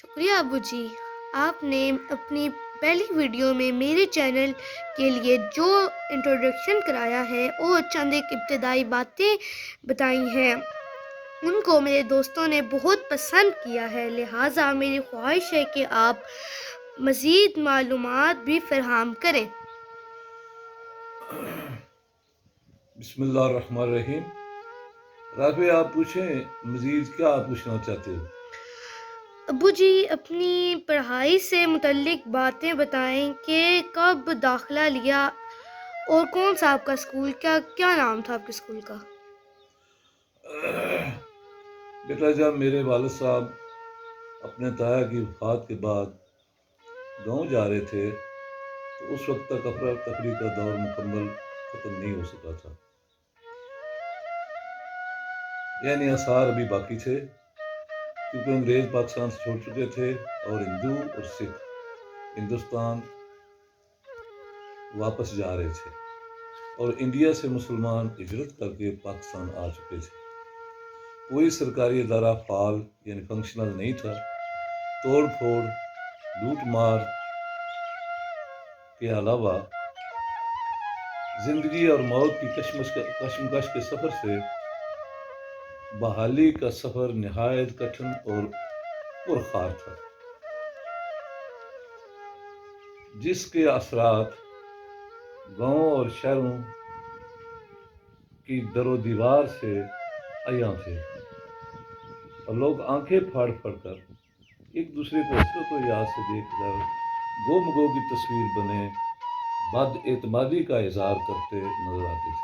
شکریہ ابو جی، آپ نے اپنی پہلی ویڈیو میں میرے چینل کے لیے جو انٹروڈکشن کرایا ہے اور چند ایک ابتدائی باتیں بتائی ہیں ان کو میرے دوستوں نے بہت پسند کیا ہے، لہٰذا میری خواہش ہے کہ آپ مزید معلومات بھی فراہم کریں۔ بسم اللہ الرحمن الرحیم۔ رافع، آپ پوچھیں مزید کیا آپ پوچھنا چاہتے ہو؟ ابو جی، اپنی پڑھائی سے متعلق باتیں بتائیں کہ کب داخلہ لیا اور کون سا آپ کا اسکول، کیا نام تھا آپ کے اسکول کا؟ بیٹا، جب میرے والد صاحب اپنے تایا کی وفات کے بعد گاؤں جا رہے تھے تو اس وقت تک افراتفری کا دور مکمل ختم نہیں ہو سکا تھا، یعنی آثار ابھی باقی تھے، کیونکہ انگریز پاکستان سے چھوڑ چکے تھے اور ہندو اور سکھ ہندوستان واپس جا رہے تھے اور انڈیا سے مسلمان ہجرت کر کے پاکستان آ چکے تھے۔ کوئی سرکاری ادارہ فعال یعنی فنکشنل نہیں تھا۔ توڑ پھوڑ، لوٹ مار کے علاوہ زندگی اور موت کی کشمکش کے سفر سے بحالی کا سفر نہایت کٹھن اور پرخار تھا، جس کے اثرات گاؤں اور شہروں کی در و دیوار سے عیاں تھے، اور لوگ آنکھیں پھاڑ پھاڑ کر ایک دوسرے کو حسرت و یاد سے دیکھ کر گو مگو کی تصویر بنے بد اعتمادی کا اظہار کرتے نظر آتے تھے۔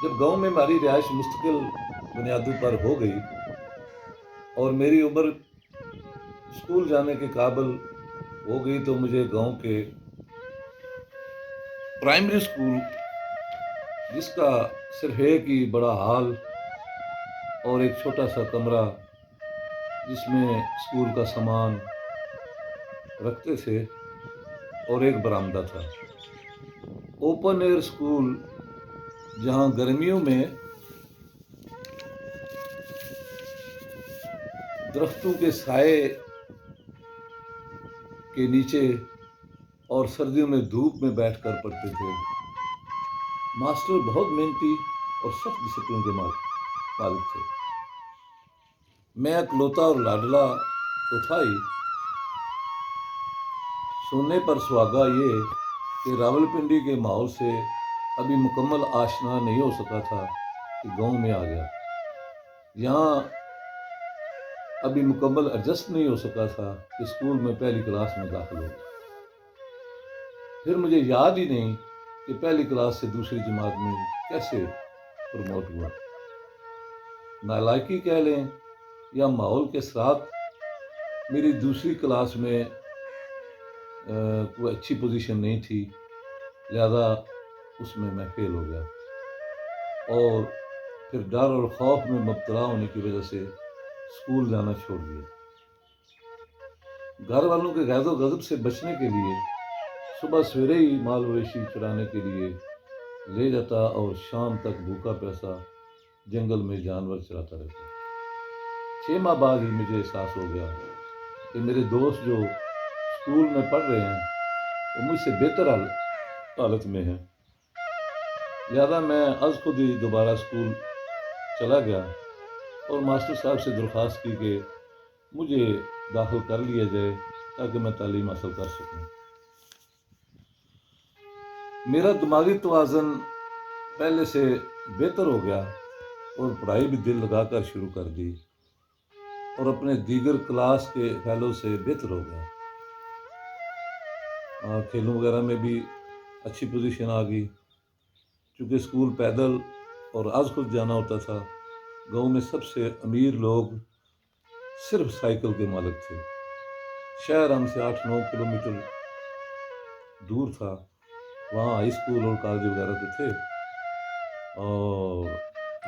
جب گاؤں میں ہماری رہائش مستقل بنیادوں پر ہو گئی اور میری عمر اسکول جانے کے قابل ہو گئی تو مجھے گاؤں کے پرائمری اسکول، جس کا صرف ایک ہی بڑا ہال اور ایک چھوٹا سا کمرہ جس میں اسکول کا سامان رکھتے تھے اور ایک برآمدہ تھا، اوپن ایئر اسکول، جہاں گرمیوں میں درختوں کے سائے کے نیچے اور سردیوں میں دھوپ میں بیٹھ کر پڑھتے تھے۔ ماسٹر بہت محنتی اور سخت ڈسپلن کے مالک تھے۔ میں اکلوتا اور لاڈلا تو تھا ہی، سونے پر سہاگا یہ کہ راولپنڈی کے ماحول سے ابھی مکمل آشنا نہیں ہو سکا تھا کہ گاؤں میں آ گیا، یہاں ابھی مکمل ایڈجسٹ نہیں ہو سکا تھا کہ اسکول میں پہلی کلاس میں داخل ہو گیا۔ پھر مجھے یاد ہی نہیں کہ پہلی کلاس سے دوسری جماعت میں کیسے پروموٹ ہوا۔ نالائکی کہہ لیں یا ماحول کے ساتھ میری دوسری کلاس میں کوئی اچھی پوزیشن نہیں تھی، لہذا اس میں فیل ہو گیا اور پھر ڈر اور خوف میں مبتلا ہونے کی وجہ سے اسکول جانا چھوڑ دیا۔ گھر والوں کے غیظ و غضب سے بچنے کے لیے صبح سویرے ہی مال مویشی چرانے کے لیے لے جاتا اور شام تک بھوکا پیاسا جنگل میں جانور چراتا رہتا۔ 6 ماہ بعد ہی مجھے احساس ہو گیا کہ میرے دوست جو اسکول میں پڑھ رہے ہیں وہ مجھ سے بہتر حالت میں ہیں، لہذا میں از خود ہی دوبارہ اسکول چلا گیا اور ماسٹر صاحب سے درخواست کی کہ مجھے داخل کر لیا جائے تاکہ میں تعلیم حاصل کر سکوں۔ میرا دماغی توازن پہلے سے بہتر ہو گیا اور پڑھائی بھی دل لگا کر شروع کر دی اور اپنے دیگر کلاس کے فیلو سے بہتر ہو گیا۔ کھیلوں وغیرہ میں بھی اچھی پوزیشن آ گئی، چونکہ اسکول پیدل اور از خود جانا ہوتا تھا۔ گاؤں میں سب سے امیر لوگ صرف سائیکل کے مالک تھے۔ شہر ہم سے 8-9 کلومیٹر دور تھا، وہاں ہائی اسکول اور کالج وغیرہ تو تھے، اور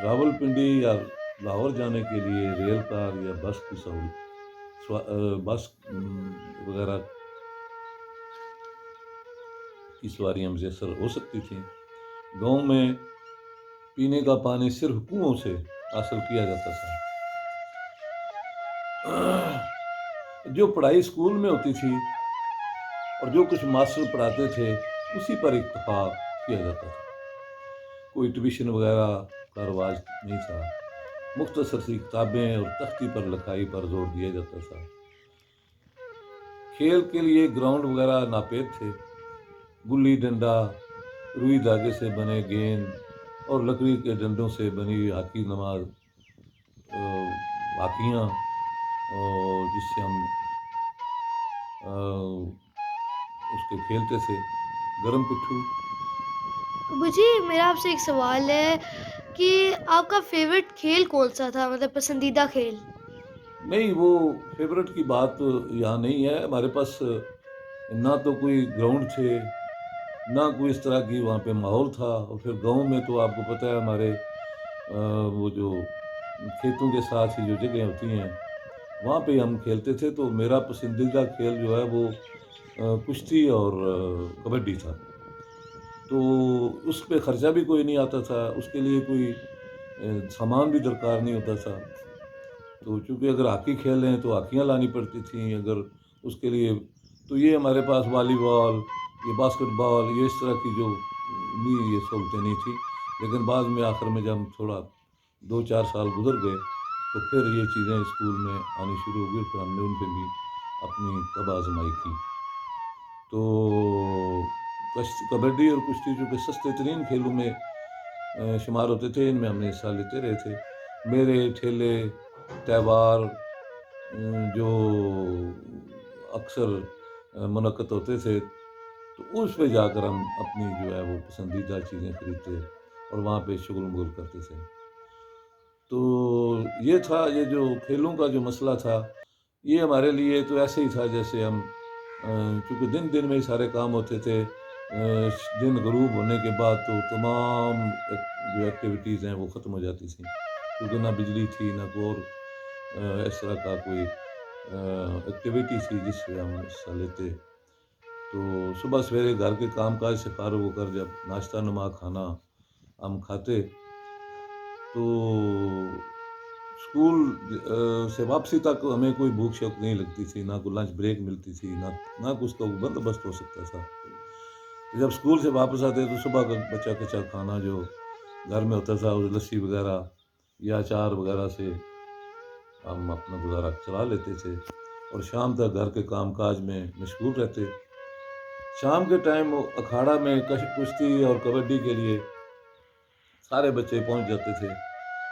راولپنڈی یا لاہور جانے کے لیے ریل کار یا بس کی بس وغیرہ کی سواریاں میسر ہو سکتی تھیں۔ گاؤں میں پینے کا پانی صرف کنووں سے حاصل کیا جاتا تھا۔ جو پڑھائی اسکول میں ہوتی تھی اور جو کچھ ماسٹر پڑھاتے تھے اسی پر اکتفا کیا جاتا تھا. کوئی ٹیوشن وغیرہ کا رواج نہیں تھا. مختصر سی کتابیں اور تختی پر لکھائی پر زور دیا جاتا تھا. کھیل کے لیے گراؤنڈ وغیرہ ناپید تھے. گلی ڈنڈا، روئی دھاگے سے بنے گیند اور لکڑی کے ڈنڈوں سے بنی ہاکی نماز ہاکیاں، اور جس سے ہم اس کے کھیلتے تھے. گرم پٹھو. ابو جی میرا آپ سے ایک سوال ہے کہ آپ کا فیوریٹ کھیل کون سا تھا، مطلب پسندیدہ کھیل؟ نہیں، وہ فیورٹ کی بات یہاں نہیں ہے. ہمارے پاس نہ تو کوئی گراؤنڈ تھے، نہ کوئی اس طرح کی وہاں پہ ماحول تھا. اور پھر گاؤں میں تو آپ کو پتہ ہے ہمارے وہ جو کھیتوں کے ساتھ ہی جو جگہیں ہوتی ہیں وہاں پہ ہم کھیلتے تھے. تو میرا پسندیدہ کھیل جو ہے وہ کشتی اور کبڈی تھا. تو اس پہ خرچہ بھی کوئی نہیں آتا تھا، اس کے لیے کوئی سامان بھی درکار نہیں ہوتا تھا. تو چونکہ اگر ہاکی کھیل رہے ہیں تو ہاکیاں لانی پڑتی تھیں. اگر اس کے لیے تو یہ ہمارے پاس والی بال، یہ باسکٹ بال، یہ اس طرح کی جو نہیں، یہ سہولتیں نہیں تھیں. لیکن بعد میں آخر میں جب ہم تھوڑا 2-4 سال گزر گئے تو پھر یہ چیزیں اسکول میں آنی شروع ہو گئی. پھر ہم نے ان پہ بھی اپنی طبع آزمائی کی. تو کبڈی اور کشتی چونکہ سستے ترین کھیلوں میں شمار ہوتے تھے، ان میں ہم نے حصہ لیتے رہے تھے. میرے ٹھیلے تہوار جو اکثر منعقد ہوتے تھے تو اس پہ جا کر ہم اپنی جو ہے وہ پسندیدہ چیزیں خریدتے اور وہاں پہ شغل مغل کرتے تھے. تو یہ تھا، یہ جو کھیلوں کا جو مسئلہ تھا یہ ہمارے لیے تو ایسے ہی تھا جیسے ہم چونکہ دن دن میں ہی سارے کام ہوتے تھے. دن غروب ہونے کے بعد تو تمام جو ایکٹیویٹیز ہیں وہ ختم ہو جاتی تھیں، کیونکہ نہ بجلی تھی، نہ کوئی اور اس طرح کا کوئی ایکٹیویٹی تھی جس سے ہم حصہ لیتے. تو صبح سویرے گھر کے کام کاج سے فارغ ہو کر جب ناشتہ نما کھانا ہم کھاتے تو اسکول سے واپسی تک ہمیں کوئی بھوک شوق نہیں لگتی تھی، نہ کوئی لنچ بریک ملتی تھی، نہ کچھ کا بندوبست ہو سکتا تھا. جب اسکول سے واپس آتے تو صبح کا بچا کچا کھانا جو گھر میں ہوتا تھا اور لسی وغیرہ یا اچار وغیرہ سے ہم اپنا گزارا چلا لیتے تھے اور شام تک گھر کے کام کاج میں مشغول رہتے. شام کے ٹائم اکھاڑا میں کشتی اور کبڈی کے لیے سارے بچے پہنچ جاتے تھے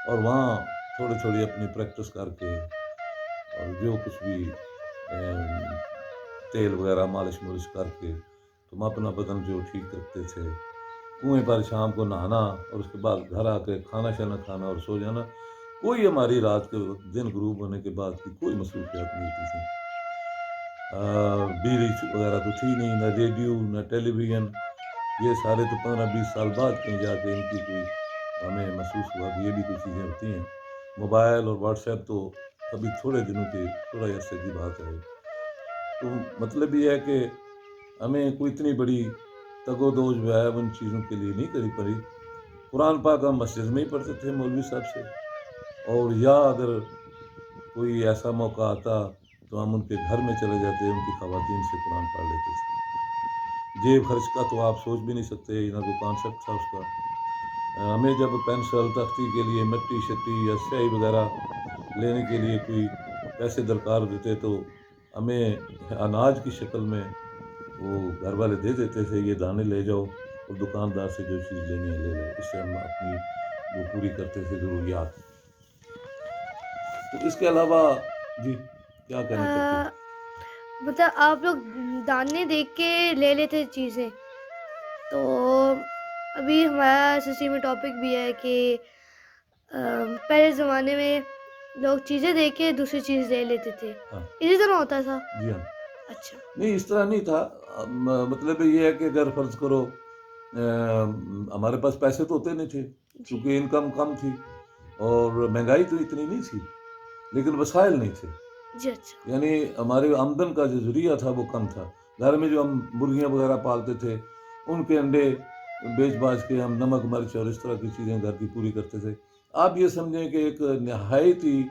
اور وہاں تھوڑی تھوڑی اپنی پریکٹس کر کے اور جو کچھ بھی تیل وغیرہ مالش مالش کر کے تم اپنا بدن جو ٹھیک رکھتے تھے. کنویں پر شام کو نہانا اور اس کے بعد گھر آ کے کھانا شانا کھانا اور سو جانا. کوئی ہماری رات کے دن غروب ہونے کے بعد کی کوئی مصروفیات نہیں تھی. بیوی وغیرہ تو تھی نہیں، نہ ریڈیو، نہ ٹیلی ویژن. یہ سارے تو 15-20 سال بعد کہیں جا کے ان کی کوئی ہمیں محسوس ہوا کہ یہ بھی کوئی چیزیں ہوتی ہیں. موبائل اور واٹس ایپ تو ابھی تھوڑے دنوں کے تھوڑا عرصے کی بات ہے. تو مطلب یہ ہے کہ ہمیں کوئی اتنی بڑی تگ و دو جو ہے ان چیزوں کے لیے نہیں کری پڑی. قرآن پاک ہم مسجد میں ہی پڑھتے تھے مولوی صاحب سے، اور یا اگر کوئی ایسا موقع آتا تو ہم ان کے گھر میں چلے جاتے، ان کی خواتین سے قرآن پڑھ لیتے تھے. جیب خرچ کا تو آپ سوچ بھی نہیں سکتے، نہ کوئی کانسیپٹ تھا اس کا. ہمیں جب پینسل تختی کے لیے مٹی شٹی یا سیاہی وغیرہ لینے کے لیے کوئی پیسے درکار دیتے تو ہمیں اناج کی شکل میں وہ گھر والے دے دیتے تھے، یہ دانے لے جاؤ اور دکاندار سے جو چیز لینی ہے لے لو. اس سے ہم اپنی وہ پوری کرتے تھے ضروریات. تو اس کے علاوہ جی کیا کہنا چاہتے ہیں؟ مطلب آپ لوگ دانے دیکھ کے لے لیتے چیزیں. تو ابھی ہمارا SSC میں ٹاپک بھی ہے کہ پہلے زمانے میں لوگ چیزیں دیکھ کے دوسری چیز لے لیتے تھے. ہاں اسی طرح ہوتا تھا؟ جی ہاں. اچھا. نہیں اس طرح نہیں تھا. مطلب یہ ہے کہ اگر فرض کرو ہمارے پاس پیسے تو ہوتے نہیں تھے کیونکہ انکم کم تھی اور مہنگائی تو اتنی نہیں تھی، لیکن وسائل نہیں تھے. جی اچھا. یعنی ہمارے آمدن کا جو ذریعہ تھا وہ کم تھا. گھر میں جو ہم مرغیاں وغیرہ پالتے تھے ان کے انڈے بیچ باچ کے ہم نمک مرچ اور اس طرح کی چیزیں گھر کی پوری کرتے تھے. آپ یہ سمجھیں کہ ایک نہایت ہی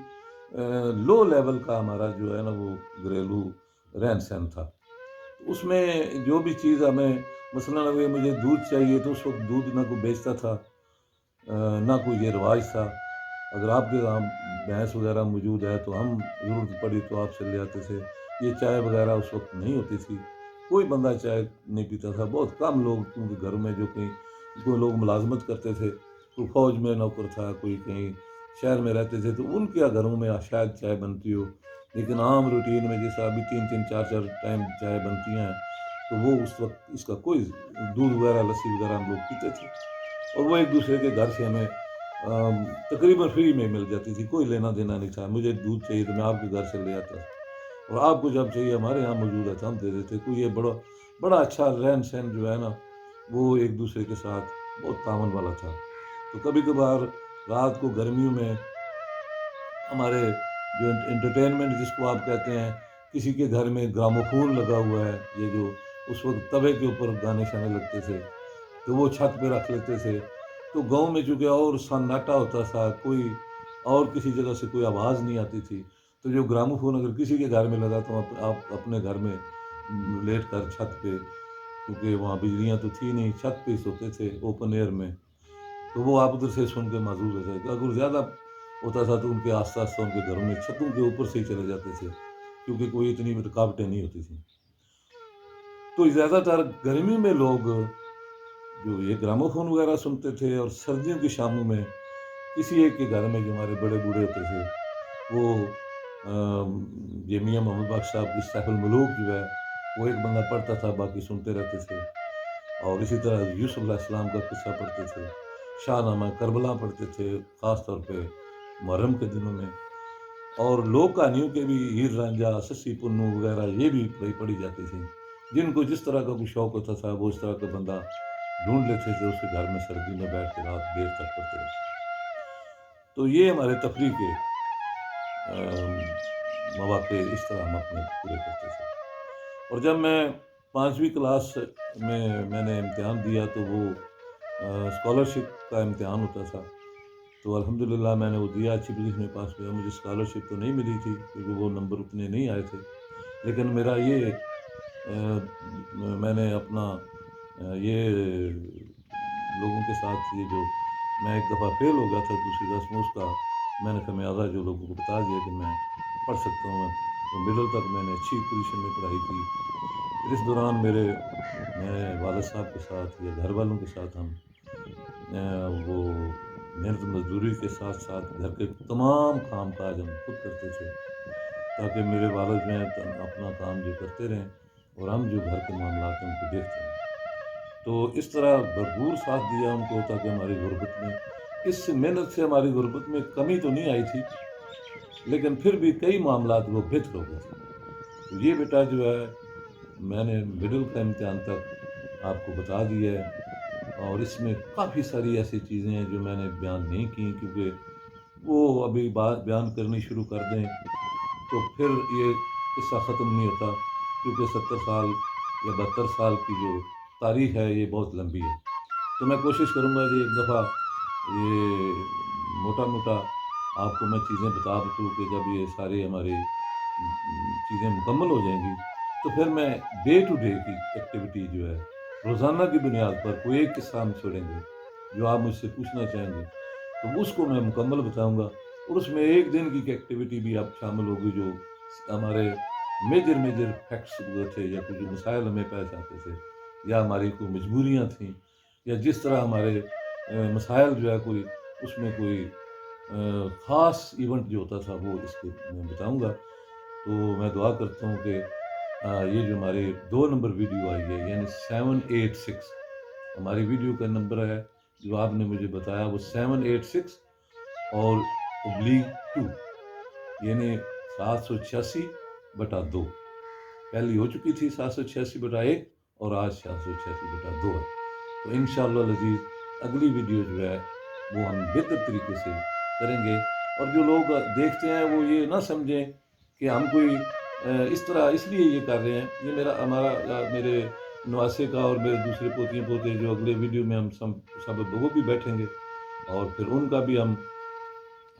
لو لیول کا ہمارا جو ہے نا وہ گھریلو رہن سہن تھا. اس میں جو بھی چیز ہمیں مثلاً اگر مجھے دودھ چاہیے تو اس وقت دودھ نہ کوئی بیچتا تھا، نہ کوئی یہ رواج تھا. اگر آپ کے یہاں بھینس وغیرہ موجود ہے تو ہم ضرورت پڑی تو آپ سے لے آتے تھے. یہ چائے وغیرہ اس وقت نہیں ہوتی تھی، کوئی بندہ چائے نہیں پیتا تھا. بہت کم لوگ، کیونکہ گھروں میں جو کہیں کوئی لوگ ملازمت کرتے تھے، کوئی فوج میں نوکر تھا، کوئی کہیں شہر میں رہتے تھے، تو ان کے گھروں میں شاید چائے بنتی ہو. لیکن عام روٹین میں جیسا ابھی 3 4 ٹائم چائے بنتی ہیں، تو وہ اس وقت اس کا کوئی دودھ وغیرہ لسی وغیرہ ہم لوگ پیتے تھے. اور وہ ایک دوسرے کے گھر سے ہمیں تقریباً فری میں مل جاتی تھی، کوئی لینا دینا نہیں تھا. مجھے دودھ چاہیے تو میں آپ کے گھر سے لے آتا تھا، اور آپ کو جب چاہیے ہمارے یہاں موجود ہے تو ہم دے دیتے. کوئی یہ بڑا اچھا رہن سہن جو ہے نا وہ ایک دوسرے کے ساتھ بہت تعاون والا تھا. تو کبھی کبھار رات کو گرمیوں میں ہمارے جو انٹرٹینمنٹ جس کو آپ کہتے ہیں، کسی کے گھر میں گراموفون لگا ہوا ہے، یہ جو اس وقت توے کے اوپر گانے شانے لگتے تھے، تو وہ چھت پہ رکھ لیتے تھے. تو گاؤں میں چونکہ اور سناٹا ہوتا تھا، کوئی اور کسی جگہ سے کوئی آواز نہیں آتی تھی، تو جو گراموفون اگر کسی کے گھر میں لگا تو آپ اپنے گھر میں لیٹ کر چھت پہ، کیونکہ وہاں بجلیاں تو تھی نہیں، چھت پہ سوتے تھے اوپن ایئر میں، تو وہ آپ ادھر سے سن کے محظوظ ہو جائے. اگر زیادہ ہوتا تھا تو ان کے آستہ آستہ ان کے گھروں میں چھتوں کے اوپر سے ہی چلے جاتے تھے، کیونکہ کوئی اتنی رکاوٹیں نہیں ہوتی تھیں. تو زیادہ تر گرمیوں میں لوگ جو یہ گراموفون وغیرہ سنتے تھے، اور سردیوں کی شاموں میں کسی ایک کے گھر میں جو ہمارے بڑے بوڑھے ہوتے تھے وہ یہ میاں محمد بخش صاحب کی سیف الملوک جو ہے وہ ایک بندہ پڑھتا تھا، باقی سنتے رہتے تھے. اور اسی طرح یوسف علیہ السلام کا قصہ پڑھتے تھے، شاہ نامہ کربلا پڑھتے تھے خاص طور پہ محرم کے دنوں میں. اور لوک کہانیوں کے بھی ہیر رانجھا، سسی پنو وغیرہ یہ بھی پڑھی جاتی تھیں. جن کو جس طرح کا کوئی شوق ہوتا تھا وہ اس طرح کا بندہ ڈھونڈ لیتے تھے، اس کے گھر میں سردی میں بیٹھ کے رات دیر تک پڑھتے رہتے. تو یہ ہمارے تفریح کے مواقع اس طرح ہم اپنے پورے کرتے تھے. اور جب میں 5ویں کلاس میں نے امتحان دیا تو وہ اسکالرشپ کا امتحان ہوتا تھا. تو الحمدللہ میں نے وہ دیا، اچھی پوزیشن میں پاس ہوا. مجھے اسکالرشپ تو نہیں ملی تھی کیونکہ وہ نمبر اتنے نہیں آئے تھے، لیکن میرا یہ میں نے اپنا یہ لوگوں کے ساتھ یہ جو میں ایک دفعہ فیل ہو گیا تھا دوسری کلاس میں، اس کا میں نے خمیازہ جو لوگوں کو بتا دیا کہ میں پڑھ سکتا ہوں. مڈل تک میں نے اچھی پوزیشن میں پڑھائی کی. پھر اس دوران میرے والد صاحب کے ساتھ یا گھر والوں کے ساتھ ہم وہ محنت مزدوری کے ساتھ ساتھ گھر کے تمام کام کاج ہم خود کرتے تھے، تاکہ میرے والد جو ہیں اپنا کام جو کرتے رہیں اور ہم جو گھر کے معاملات ہیں ان کو دیکھتے رہیں. تو اس طرح بھرپور ساتھ دیا ان کو، تاکہ ہماری غربت میں اس محنت سے ہماری غربت میں کمی تو نہیں آئی تھی، لیکن پھر بھی کئی معاملات وہ بہتر ہو گئے تھے. تو یہ بیٹا جو ہے میں نے مڈل کا امتحان تک آپ کو بتا دیا ہے، اور اس میں کافی ساری ایسی چیزیں ہیں جو میں نے بیان نہیں کی، کیونکہ وہ ابھی بات بیان کرنی شروع کر دیں تو پھر یہ قصہ ختم نہیں ہوتا، کیونکہ 70 سال یا 72 سال کی جو تاریخ ہے یہ بہت لمبی ہے. تو میں کوشش کروں گا کہ ایک دفعہ یہ موٹا موٹا آپ کو میں چیزیں بتا دوں کہ جب یہ ساری ہماری چیزیں مکمل ہو جائیں گی تو پھر میں ڈے ٹو ڈے کی ایکٹیویٹی جو ہے روزانہ کی بنیاد پر کوئی ایک قصہ ہم چھوڑیں گے جو آپ مجھ سے پوچھنا چاہیں گے تو اس کو میں مکمل بتاؤں گا. اور اس میں ایک دن کی ایکٹیویٹی بھی آپ شامل ہوگی جو ہمارے میجر فیکٹس ہوئے تھے، یا کچھ مسائل ہمیں پیش آتے تھے، یا ہماری کوئی مجبوریاں تھیں، یا جس طرح ہمارے مسائل جو ہے کوئی اس میں کوئی خاص ایونٹ جو ہوتا تھا وہ اس کے میں بتاؤں گا. تو میں دعا کرتا ہوں کہ یہ جو ہماری 2 نمبر ویڈیو آئی ہے، یعنی 786 ہماری ویڈیو کا نمبر ہے جو آپ نے مجھے بتایا، وہ 786 اور /2 یعنی 786/2. پہلی ہو چکی تھی 786/1 اور آج 786/2 ہے. تو انشاءاللہ العزیز اگلی ویڈیو جو ہے وہ ہم بہتر طریقے سے کریں گے. اور جو لوگ دیکھتے ہیں وہ یہ نہ سمجھیں کہ ہم کوئی اس طرح اس لیے یہ کر رہے ہیں. یہ ہمارا میرے نواسے کا اور میرے دوسرے پوتیاں پوتے جو اگلے ویڈیو میں ہم سب وہ بھی بیٹھیں گے، اور پھر ان کا بھی ہم